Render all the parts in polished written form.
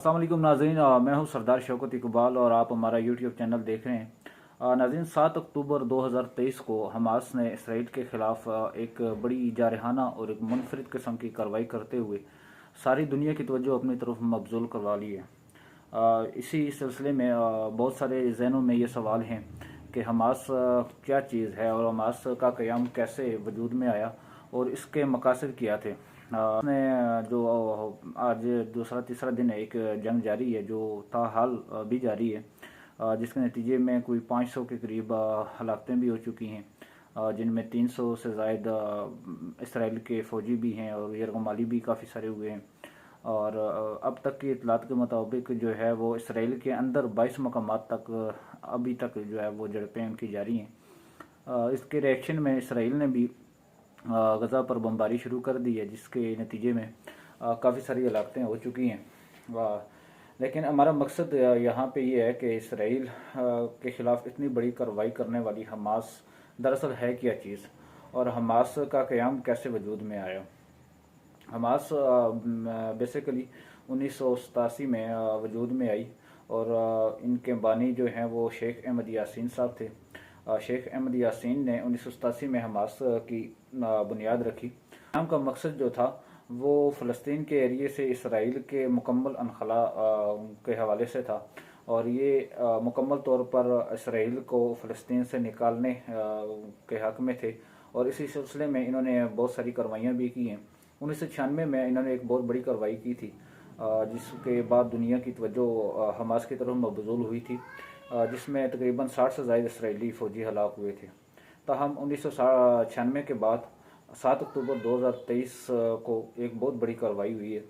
अस्सलाम वालेकुम नाज़रीन, मैं हूं सरदार शौकत इकबाल और आप हमारा यूट्यूब चैनल देख रहे हैं। नाज़रीन, 7 अक्टूबर 2023 को हमास ने इसराइल के ख़िलाफ़ एक बड़ी जारहाना और एक मुनफरिद किस्म की कार्रवाई करते हुए सारी दुनिया की तवज्जो अपनी तरफ मबजूल करवा ली है। इसी सिलसिले में बहुत सारे जहनों में ये सवाल हैं कि हमास क्या चीज़ है और हमास का क़याम कैसे वजूद में आया और इसके मकासद क्या थे। ने जो आज दूसरा तीसरा दिन है, एक जंग जारी है जो ताहाल भी जारी है, जिसके नतीजे में कोई 500 के करीब हलाकतें भी हो चुकी हैं, जिनमें 300 से ज़ायद इसराइल के फ़ौजी भी हैं और यरगमाली भी काफ़ी सारे हुए हैं। और अब तक की इतलात के मुताबिक जो है वो इसराइल के अंदर 22 मकामात तक अभी तक जो है वो झड़पें उनकी जारी हैं। इसके रिएक्शन में इसराइल ने भी गज़ा पर बमबारी शुरू कर दी है, जिसके नतीजे में काफ़ी सारी हलाकतें हो चुकी हैं। लेकिन हमारा मकसद यहाँ पे ये है कि इसराइल के ख़िलाफ़ इतनी बड़ी कार्रवाई करने वाली हमास दरअसल है क्या चीज़ और हमास का क़याम कैसे वजूद में आया। हमास बेसिकली 1987 में वजूद में आई और इनके बानी जो हैं वो शेख अहमद यासीन साहब थे। शेख अहमद यासीन ने 1987 में हमास की बुनियाद रखी। नाम का मकसद जो था वो फ़लस्तीन के एरिए से इसराइल के मुकम्मल अनखला के हवाले से था और ये मुकम्मल तौर पर इसराइल को फ़लस्तीन से निकालने के हक़ में थे और इसी सिलसिले में इन्होंने बहुत सारी कार्रवाइयाँ भी की हैं। 1996 में इन्होंने एक बहुत बड़ी कार्रवाई की थी, जिसके बाद दुनिया की तवज्जो हमास की तरफ मबज़ूल हुई थी, जिसमें तकरीबन 60 से ज़ायद इसराइली फ़ौजी हलाक हुए थे। ताहम 1996 के बाद 7 अक्टूबर 2023 को एक बहुत बड़ी कार्रवाई हुई है,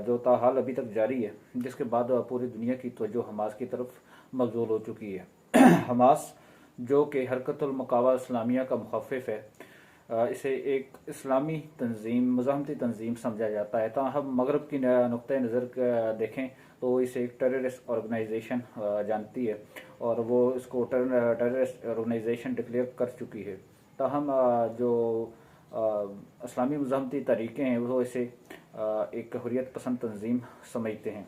जो ताहाल अभी तक जारी है, जिसके बाद पूरी दुनिया की तवज्जो हमास की तरफ मबज़ूल हो चुकी है। हमास जो कि हरकतुल मकावा इस्लामिया का मुखफ़िफ़ है, इसे एक इस्लामी तंजीम, मज़ाहमती तंजीम समझा जाता है। ताहम मगरब की नुक्ते नज़र देखें तो इसे एक टेररिस्ट ऑर्गेनाइजेशन जानती है और वो इसको टेररिस्ट ऑर्गेनाइजेशन डिक्लेयर कर चुकी है। ताहम जो इस्लामी मज़ाहमती तरीक़े हैं वो इसे एक हुर्रियत पसंद तंजीम समझते हैं।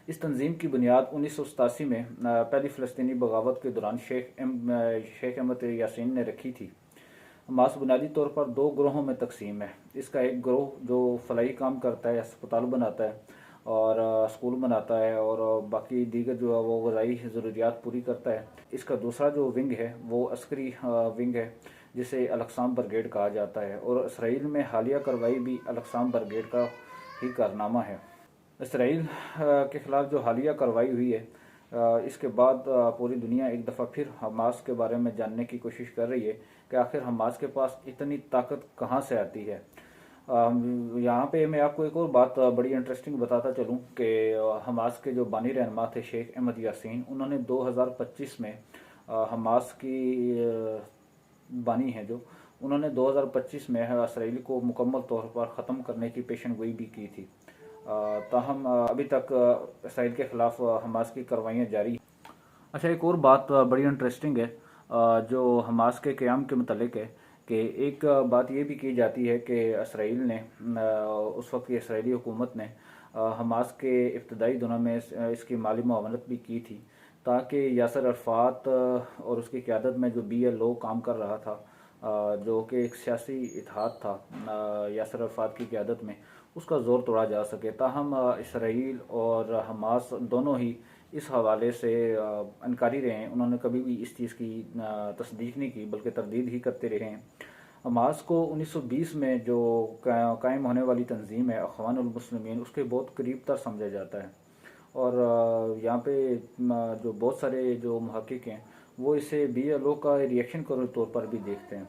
इस तंजीम की बुनियाद 1987 में पहली फ़लस्तीनी बगावत के दौरान शेख अहमद यासीन ने रखी थी। हमास बुनियादी तौर पर 2 ग्रोहों में तकसीम है। इसका एक ग्रोह जो फलाई काम करता है, अस्पताल बनाता है और स्कूल बनाता है और बाकी दीगर जो है वो ग़ज़ाई ज़रूरियात पूरी करता है। इसका दूसरा जो विंग है वो अस्करी विंग है, जिसे अल-अक़साम ब्रिगेड कहा जाता है और इसराइल में हालिया कार्रवाई भी अल-अक़साम ब्रिगेड का ही कारनामा है। इसराइल के ख़िलाफ़ जो हालिया कार्रवाई हुई है, इसके बाद पूरी दुनिया एक दफ़ा फिर हमास के बारे में जानने की कोशिश कर रही है कि आखिर हमास के पास इतनी ताकत कहाँ से आती है। यहाँ पे मैं आपको एक और बात बड़ी इंटरेस्टिंग बताता चलूँ कि हमास के जो बानी रहनुमा थे शेख अहमद यासीन, उन्होंने 2025 में हमास की बानी है जो उन्होंने 2025 में इसराइल को मुकम्मल तौर पर ख़त्म करने की पेशन गोई भी की थी। ताहम अभी तक इसराइल के ख़िलाफ़ हमास की कार्रवाइयाँ जारी। अच्छा, एक और बात बड़ी इंटरेस्टिंग है जो हमास के क़याम के मुतल्लिक़ है कि एक बात ये भी की जाती है कि इसराइल ने उस वक्त की इसराइली हुकूमत ने हमास के इब्तदाई दिनों में इसकी माली मुआवनत भी की थी, ताकि यासर अरफ़ात और उसकी क़यादत में जो BLO काम कर रहा था, जो कि एक सियासी इत्तेहाद था यासर अरफ़ात की क़यादत में, उसका ज़ोर तोड़ा जा सके। ताहम इसराइल और हमास दोनों ही इस हवाले से इनकारी रहे हैं। उन्होंने कभी भी इस चीज़ की तस्दीक नहीं की, बल्कि तरदीद ही करते रहे हैं। हमास को 1920 में जो कायम होने वाली तंजीम है अख़वानुल मुस्लिमीन, उसके बहुत करीब तर समझा जाता है और यहाँ पे जो बहुत सारे जो मुहक्किक हैं वो इसे BLO का रिएक्शन के तौर पर भी देखते हैं।